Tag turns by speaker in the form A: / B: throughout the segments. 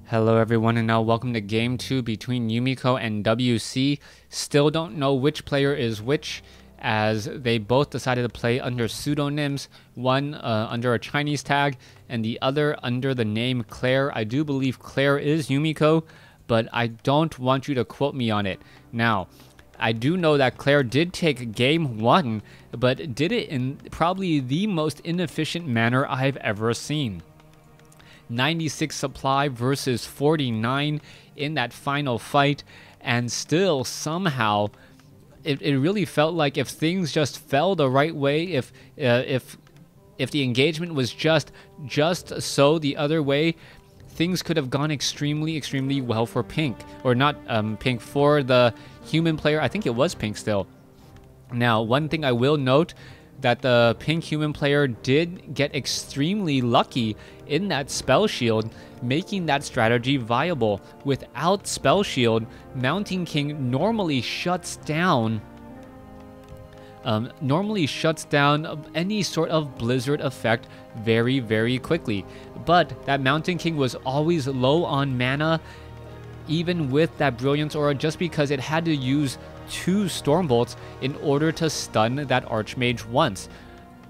A: Hello everyone, and now welcome to game 2 between Yumiko and WC. Still don't know which player is which, as they both decided to play under pseudonyms, one under a Chinese tag and the other under the name Claire. I do believe Claire is Yumiko, but I don't want you to quote me on it. Now, I do know that Claire did take game 1, but did it in probably the most inefficient manner I've ever seen. 96 supply versus 49 in that final fight, and still somehow it really felt like if things just fell the right way, if the engagement was just so the other way, things could have gone extremely well for Pink, or not Pink, for the human player. I think it was Pink still. Now, one thing I will note, that the Pink human player did get extremely lucky in that spell shield, making that strategy viable. Without spell shield, Mountain King normally shuts down any sort of blizzard effect very quickly. But that Mountain King was always low on mana, even with that Brilliance Aura, just because it had to use 2 Storm Bolts in order to stun that Archmage once.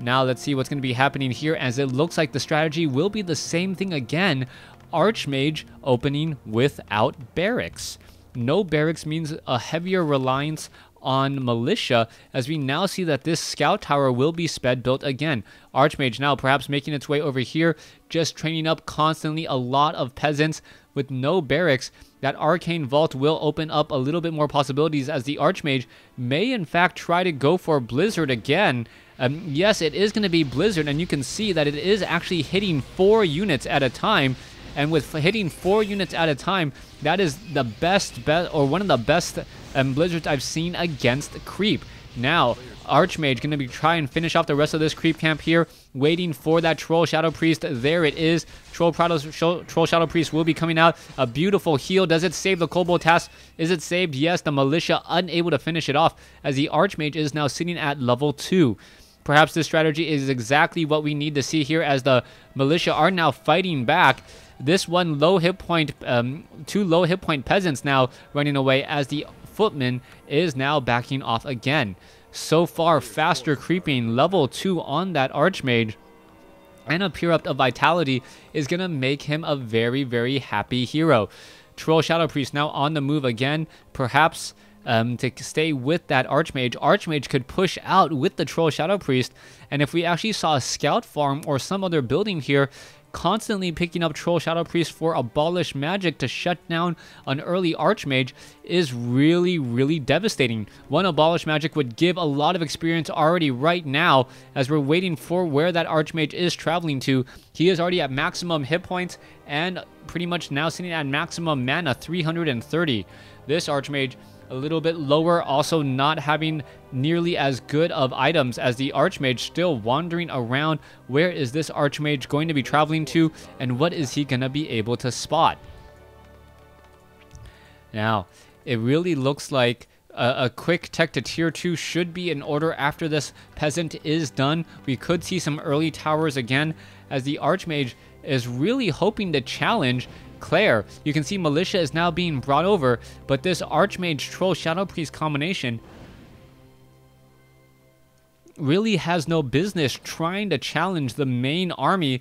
A: Now let's see what's going to be happening here, as it looks like the strategy will be the same thing again. Archmage opening without barracks. No barracks means a heavier reliance on militia, as we now see that this scout tower will be sped built again. Archmage now perhaps making its way over here, just training up constantly a lot of peasants with no barracks. That arcane vault will open up a little bit more possibilities, as the Archmage may in fact try to go for Blizzard again. Yes, it is going to be Blizzard, and you can see that it is actually hitting 4 units at a time. And with hitting 4 units at a time, that is the best or one of the best blizzards I've seen against creep. Now, Archmage going to be trying and finish off the rest of this creep camp here, waiting for that Troll Shadow Priest. There it is. Troll Shadow Priest will be coming out. A beautiful heal. Does it save the Kobold task? Is it saved? Yes, the militia unable to finish it off, as the Archmage is now sitting at level 2. Perhaps this strategy is exactly what we need to see here, as the militia are now fighting back. This one low hit point, 2 low hit point peasants now running away, as the footman is now backing off again. So far, faster creeping, level 2 on that Archmage, and a Pure Up of Vitality is going to make him a very happy hero. Troll Shadow Priest now on the move again, perhaps to stay with that Archmage. Archmage could push out with the Troll Shadow Priest, and if we actually saw a scout farm or some other building here, constantly picking up Troll Shadow Priest for Abolish Magic to shut down an early Archmage is really devastating. One Abolish Magic would give a lot of experience already right now, as we're waiting for where that Archmage is traveling to. He is already at maximum hit points and pretty much now sitting at maximum mana, 330. This Archmage a little bit lower, also not having nearly as good of items as the Archmage, still wandering around. Where is this Archmage going to be traveling to, and what is he going to be able to spot? Now, it really looks like a quick tech to tier 2 should be in order after this peasant is done. We could see some early towers again, as the Archmage is really hoping to challenge Claire. You can see militia is now being brought over, but this Archmage Troll Shadow Priest combination really has no business trying to challenge the main army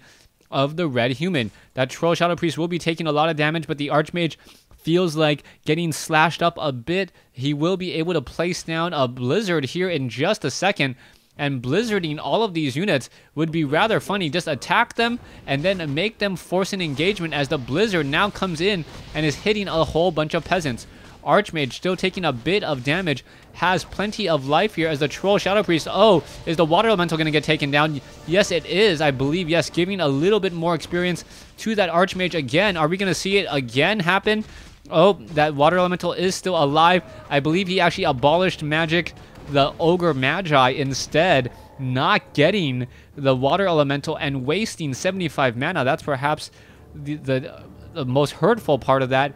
A: of the red human. That Troll Shadow Priest will be taking a lot of damage, but the Archmage feels like getting slashed up a bit. He will be able to place down a Blizzard here in just a second. And blizzarding all of these units would be rather funny. Just attack them and then make them force an engagement, as the blizzard now comes in and is hitting a whole bunch of peasants. Archmage still taking a bit of damage, has plenty of life here, as the Troll Shadow Priest. Oh, is the Water Elemental going to get taken down? Yes, it is, I believe. Yes, giving a little bit more experience to that Archmage again. Are we going to see it again happen? Oh, that Water Elemental is still alive. I believe he actually abolished magic. The Ogre Magi instead, not getting the Water Elemental and wasting 75 mana. That's perhaps the most hurtful part of that.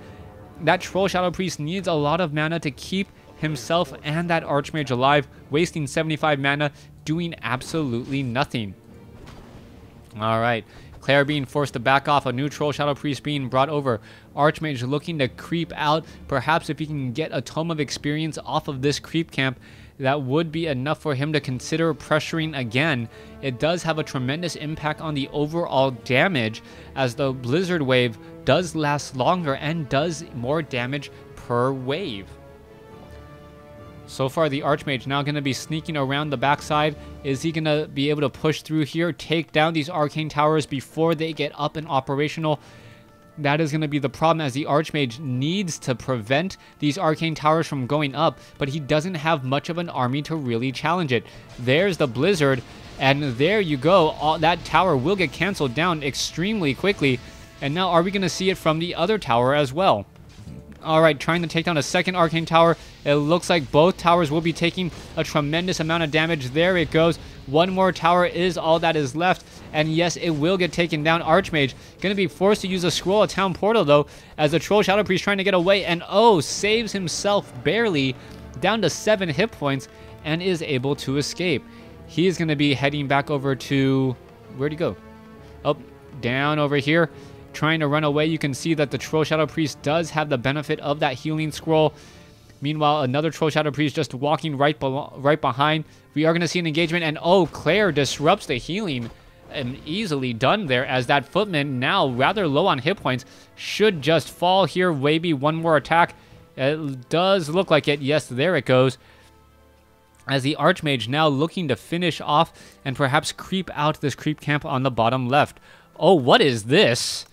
A: That Troll Shadow Priest needs a lot of mana to keep himself and that Archmage alive, wasting 75 mana, doing absolutely nothing. All right, Claire being forced to back off. A new Troll Shadow Priest being brought over. Archmage looking to creep out. Perhaps if he can get a Tome of Experience off of this creep camp, that would be enough for him to consider pressuring again. It does have a tremendous impact on the overall damage, as the Blizzard Wave does last longer and does more damage per wave. So far, the Archmage now going to be sneaking around the backside. Is he going to be able to push through here, take down these Arcane Towers before they get up and operational? That is going to be the problem, as the Archmage needs to prevent these Arcane Towers from going up, but he doesn't have much of an army to really challenge it. There's the Blizzard, and there you go. That tower will get canceled down extremely quickly. And now, are we going to see it from the other tower as well? Alright, trying to take down a second Arcane Tower. It looks like both towers will be taking a tremendous amount of damage. There it goes. One more tower is all that is left. And yes, it will get taken down. Archmage going to be forced to use a Scroll of Town Portal, though, as the Troll Shadow Priest trying to get away. And oh, saves himself barely, down to 7 hit points, and is able to escape. He is going to be heading back over to... Where'd he go? Oh, down over here. Trying to run away. You can see that the Troll Shadow Priest does have the benefit of that healing scroll. Meanwhile, another Troll Shadow Priest just walking right behind. We are going to see an engagement, and oh, Claire disrupts the healing. And easily done there, as that Footman, now rather low on hit points, should just fall here. Maybe one more attack. It does look like it. Yes, there it goes. As the Archmage now looking to finish off and perhaps creep out this creep camp on the bottom left. Oh, what is this?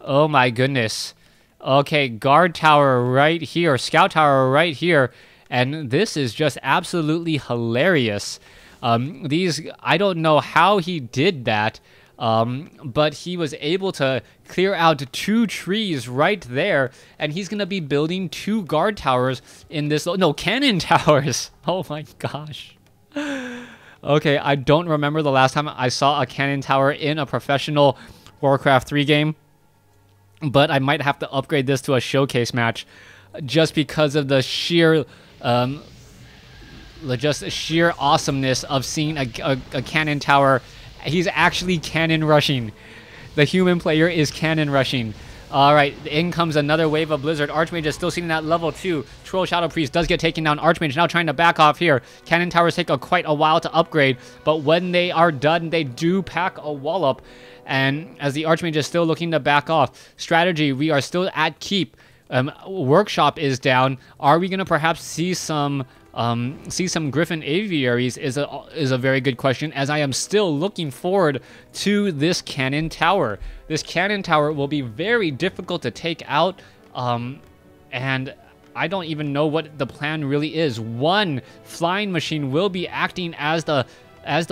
A: Oh my goodness. Okay, guard tower right here, scout tower right here, and this is just absolutely hilarious. I don't know how he did that, but he was able to clear out 2 trees right there, and he's going to be building 2 guard towers in this, no, cannon towers. Oh my gosh. Okay, I don't remember the last time I saw a cannon tower in a professional WarCraft 3 game. But I might have to upgrade this to a showcase match, just because of the sheer awesomeness of seeing a cannon tower. He's actually cannon rushing. The human player is cannon rushing. Alright, in comes another wave of Blizzard. Archmage is still sitting at level 2. Troll Shadow Priest does get taken down. Archmage now trying to back off here. Cannon towers take quite a while to upgrade, but when they are done, they do pack a wallop. And as the Archmage is still looking to back off. Strategy, we are still at keep. Workshop is down. Are we going to perhaps see some Griffin Aviaries is a very good question, as I am still looking forward to this cannon tower. This cannon tower will be very difficult to take out, and I don't even know what the plan really is. One flying machine will be acting as the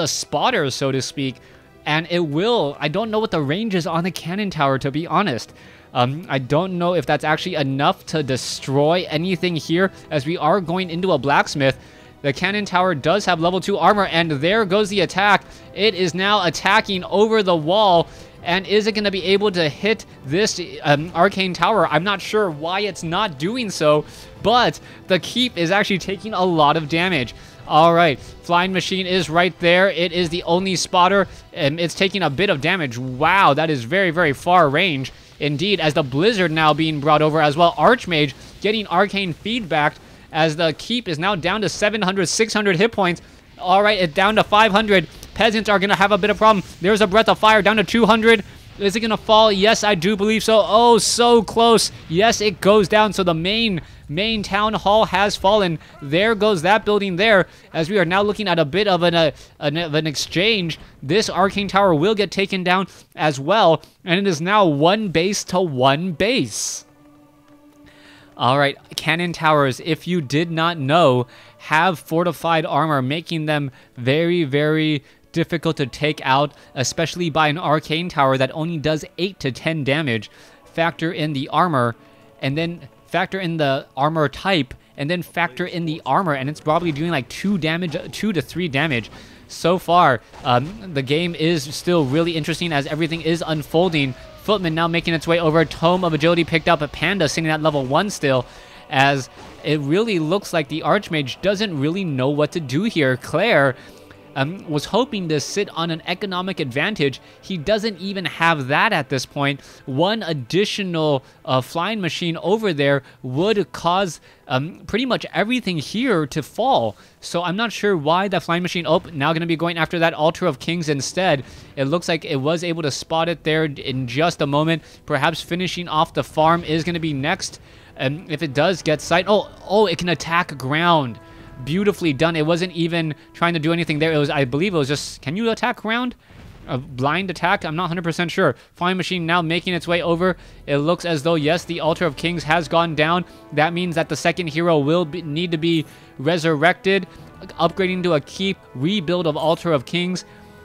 A: spotter, so to speak, and it will... I don't know what the range is on the cannon tower, to be honest. I don't know if that's actually enough to destroy anything here, as we are going into a blacksmith. The cannon tower does have level 2 armor, and there goes the attack. It is now attacking over the wall, and is it going to be able to hit this arcane tower? I'm not sure why it's not doing so, but the keep is actually taking a lot of damage. All right, flying machine is right there. It is the only spotter, and it's taking a bit of damage. Wow, that is very, very far range. Indeed, as the Blizzard now being brought over as well. Archmage getting arcane feedback, as the keep is now down to 700, 600 hit points. All right, it's down to 500. Peasants are going to have a bit of problem. There's a breath of fire down to 200. Is it going to fall? Yes, I do believe so. Oh, so close. Yes, it goes down. So the main town hall has fallen. There goes that building there, as we are now looking at a bit of an exchange. This arcane tower will get taken down as well, and it is now 1 base to 1 base. All right, cannon towers, if you did not know, have fortified armor, making them very, very difficult to take out, especially by an arcane tower that only does 8 to 10 damage. Factor in the armor, and then factor in the armor type, and then factor in the armor, and it's probably doing like 2 to 3 damage. So far, the game is still really interesting as everything is unfolding. Footman now making its way over. Tome of Agility picked up. A Panda sitting at level 1 still, as it really looks like the Archmage doesn't really know what to do here. Claire was hoping to sit on an economic advantage. He doesn't even have that at this point. One additional flying machine over there would cause pretty much everything here to fall. So I'm not sure why that flying machine, now going to be going after that Altar of Kings instead. It looks like it was able to spot it there in just a moment. Perhaps finishing off the farm is going to be next. If it does get sight, it can attack ground. Beautifully done. It wasn't even trying to do anything there. It was, I believe it was just, can you attack ground? A blind attack? I'm not 100% sure. Flying machine now making its way over. It looks as though, yes, the Altar of Kings has gone down. That means that the second hero will need to be resurrected, upgrading to a keep, rebuild of Altar of Kings.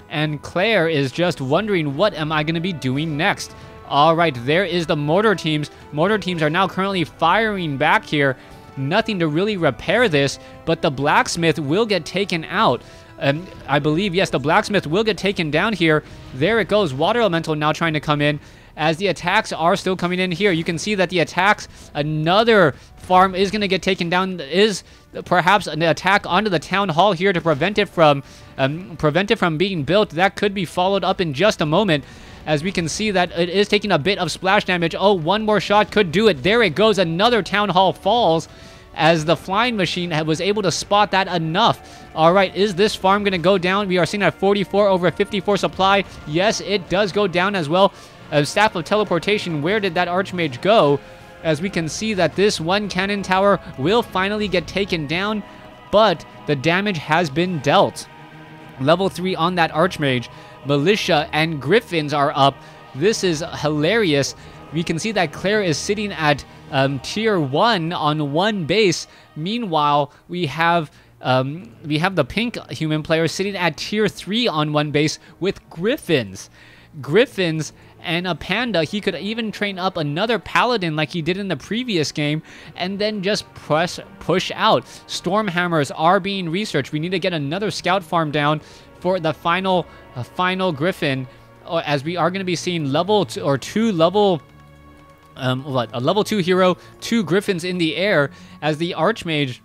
A: And Claire is just wondering, what am I going to be doing next? All right, there is the mortar teams. Mortar teams are now currently firing back here. Nothing to really repair this, but the blacksmith will get taken out. I believe, yes, the blacksmith will get taken down here. There it goes. Water Elemental now trying to come in. As the attacks are still coming in here, you can see that the attacks, another farm is going to get taken down, is perhaps an attack onto the town hall here to prevent it from being built. That could be followed up in just a moment, as we can see that it is taking a bit of splash damage. One more shot could do it. There it goes. Another town hall falls, as the flying machine was able to spot that enough. All right, is this farm going to go down? We are seeing at 44 over 54 supply. Yes, it does go down as well. Staff of Teleportation, where did that Archmage go? As we can see that this one cannon tower will finally get taken down, but the damage has been dealt. Level 3 on that Archmage. Militia and Griffins are up. This is hilarious. We can see that Claire is sitting at tier 1 on one base. Meanwhile, we have the pink human player sitting at tier 3 on one base with Griffins. Griffins and a panda. He could even train up another paladin like he did in the previous game, and then just push out. Stormhammers are being researched. We need to get another scout farm down for the final Griffin, as we are going to be seeing level 2 hero, 2 Griffins in the air, as the Archmage.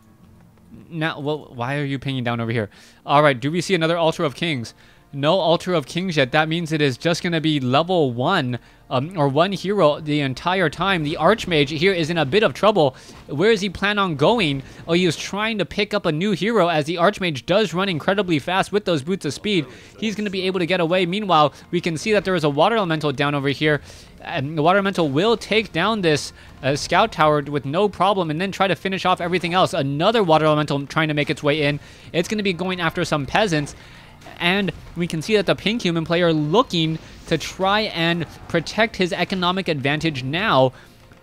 A: Now, why are you pinging down over here? All right, do we see another Altar of Kings? No Altar of Kings yet. That means it is just going to be level 1 or 1 hero the entire time. The Archmage here is in a bit of trouble. Where does he plan on going? He is trying to pick up a new hero, as the Archmage does run incredibly fast with those boots of speed. He's going to be able to get away. Meanwhile, we can see that there is a Water Elemental down over here. And the Water Elemental will take down this scout tower with no problem, and then try to finish off everything else. Another Water Elemental trying to make its way in. It's going to be going after some peasants. And we can see that the pink human player looking to try and protect his economic advantage now.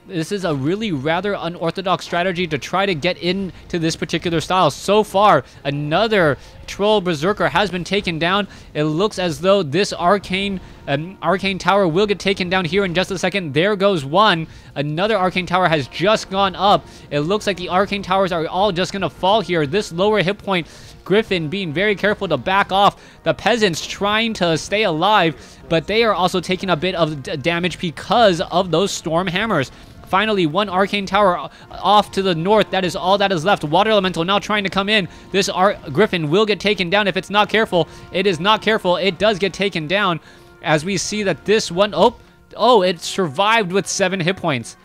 A: This is a really rather unorthodox strategy to try to get into this particular style. So far, another Troll Berserker has been taken down. It looks as though this arcane tower will get taken down here in just a second. There goes one. Another arcane tower has just gone up. It looks like the arcane towers are all just going to fall here. This lower hit point, Griffin being very careful to back off. The peasants trying to stay alive, but they are also taking a bit of damage because of those storm hammers. Finally, one arcane tower off to the north. That is all that is left. Water Elemental now trying to come in. This Griffin will get taken down if it's not careful. It is not careful. It does get taken down, as we see that this one... it survived with 7 hit points.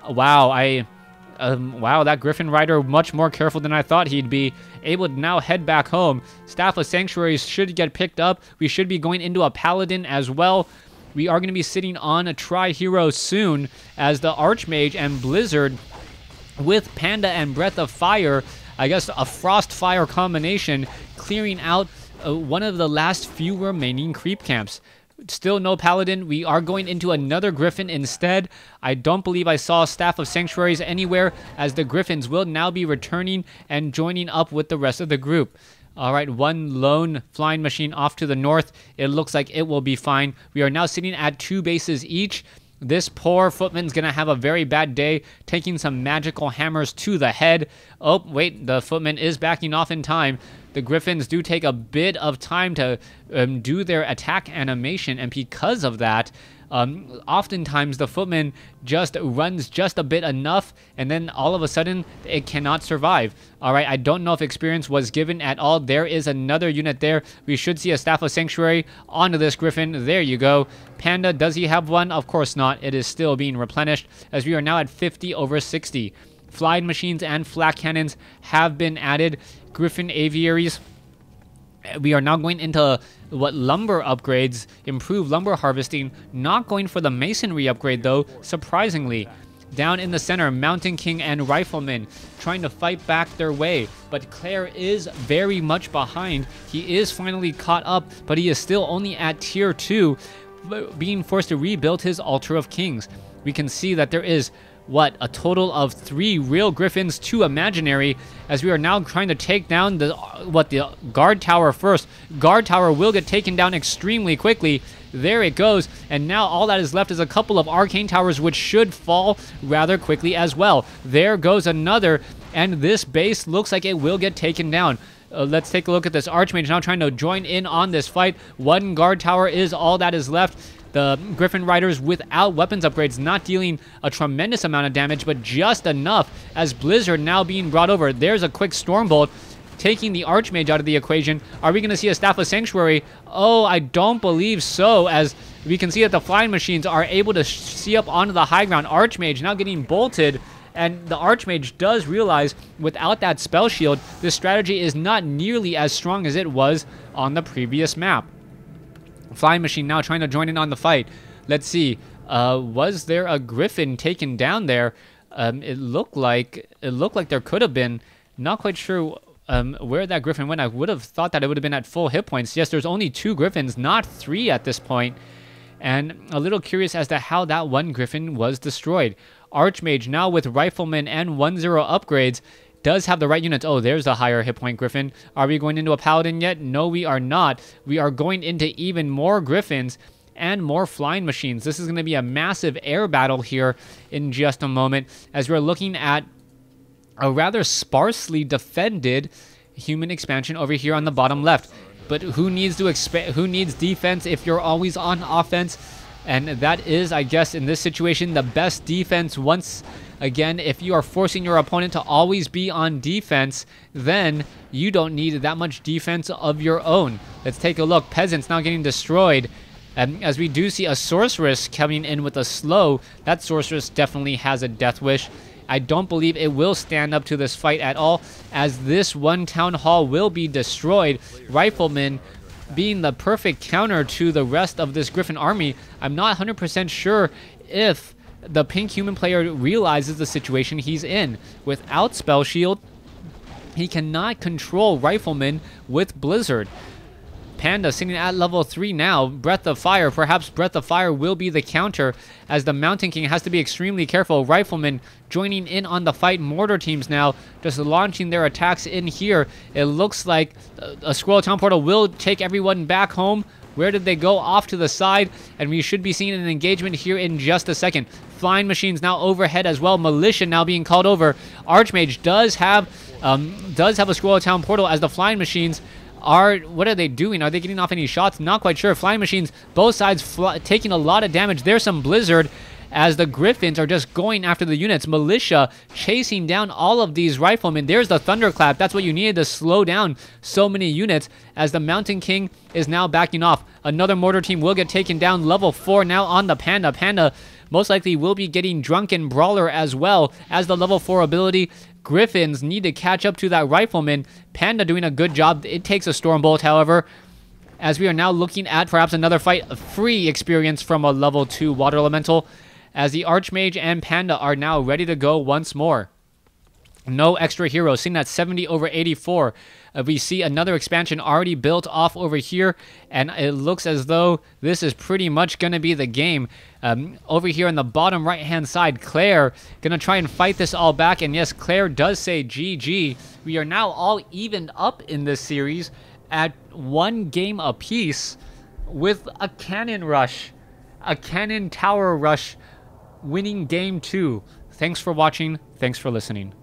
A: Wow, wow, that Griffin Rider much more careful than I thought he'd be. Able to now head back home. Staff of Sanctuaries should get picked up. We should be going into a Paladin as well. We are going to be sitting on a Tri-Hero soon, as the Archmage and Blizzard with Panda and Breath of Fire, I guess a Frost-Fire combination, clearing out one of the last few remaining creep camps. Still no Paladin. We are going into another Griffin instead. I don't believe I saw Staff of Sanctuaries anywhere, as the Griffins will now be returning and joining up with the rest of the group. All right, one lone flying machine off to the north. It looks like it will be fine. We are now sitting at 2 bases each. This poor footman's going to have a very bad day, taking some magical hammers to the head. Oh, wait, the footman is backing off in time. The Griffins do take a bit of time to do their attack animation, and because of that, Oftentimes the footman just runs just a bit enough, and then all of a sudden it cannot survive. All right, I don't know if experience was given at all. There is another unit there. We should see a Staff of Sanctuary onto this Griffin. There you go. Panda, does he have one? Of course not. It is still being replenished, as we are now at 50 over 60. Flying machines and flak cannons have been added. Griffin aviaries. We are now going into lumber upgrades, improved lumber harvesting. Not going for the masonry upgrade though, surprisingly. Down in the center, Mountain King and Rifleman trying to fight back their way, but Claire is very much behind. He is finally caught up, but he is still only at tier 2, being forced to rebuild his Altar of Kings. We can see that there is a total of 3 real Griffins, 2 imaginary, as we are now trying to take down the guard tower first. Guard tower will get taken down extremely quickly. There it goes, and now all that is left is a couple of arcane towers, which should fall rather quickly as well. There goes another, and this base looks like it will get taken down. Let's take a look at this Archmage now trying to join in on this fight. 1 guard tower is all that is left. The Griffin Riders without weapons upgrades, not dealing a tremendous amount of damage, but just enough, as Blizzard now being brought over. There's a quick Stormbolt, taking the Archmage out of the equation. Are we going to see a Staff of Sanctuary? Oh, I don't believe so, as we can see that the flying machines are able to see up onto the high ground. Archmage now getting bolted, and the Archmage does realize without that spell shield, this strategy is not nearly as strong as it was on the previous map. Flying machine now trying to join in on the fight. Let's see. Was there a Griffin taken down there? It looked like there could have been. Not quite sure where that Griffin went. I would have thought that it would have been at full hit points. Yes, there's only 2 Griffins, not 3 at this point. And a little curious as to how that 1 Griffin was destroyed. Archmage now with Rifleman and 1-0 upgrades does have the right units. Oh, there's a higher hit point Griffin. Are we going into a Paladin yet? No, we are not. We are going into even more Griffins and more flying machines. This is going to be a massive air battle here in just a moment, as we're looking at a rather sparsely defended human expansion over here on the bottom left. But who needs to who needs defense if you're always on offense? And that is, I guess, in this situation, the best defense. Once again, if you are forcing your opponent to always be on defense, then you don't need that much defense of your own. Let's take a look. Peasants now getting destroyed. As we do see a Sorceress coming in with a slow. That Sorceress definitely has a death wish. I don't believe it will stand up to this fight at all, as this 1 town hall will be destroyed. Rifleman being the perfect counter to the rest of this Griffin army. I'm not 100% sure if the pink human player realizes the situation he's in. Without Spell Shield, he cannot control Rifleman with Blizzard. Panda sitting at level 3 now. Breath of Fire. Perhaps Breath of Fire will be the counter, as the Mountain King has to be extremely careful. Rifleman joining in on the fight. Mortar teams now just launching their attacks in here. It looks like a Squirrel Town Portal will take everyone back home. Where did they go? Off to the side, and we should be seeing an engagement here in just a second. Flying machines now overhead as well. Militia now being called over. Archmage does have a Squirrel Town Portal, as the flying machines what are they doing? Are they getting off any shots? Not quite sure. Flying machines, both sides taking a lot of damage. There's some Blizzard, as the Griffins are just going after the units. Militia chasing down all of these Riflemen. There's the Thunderclap. That's what you needed to slow down so many units, as the Mountain King is now backing off. Another Mortar team will get taken down. Level 4 now on the Panda. Panda most likely will be getting Drunken Brawler as well as the level 4 ability. Griffins need to catch up to that Rifleman. Panda doing a good job. It takes a Stormbolt, however, as we are now looking at perhaps another fight. A free experience from a level 2 Water Elemental, as the Archmage and Panda are now ready to go once more. No extra heroes, sitting at 70 over 84. We see another expansion already built off over here, and it looks as though this is pretty much going to be the game. Over here on the bottom right-hand side, Claire going to try and fight this all back, and yes, Claire does say GG. We are now all evened up in this series at 1 game apiece, with a cannon rush, a cannon tower rush, winning game 2. Thanks for watching. Thanks for listening.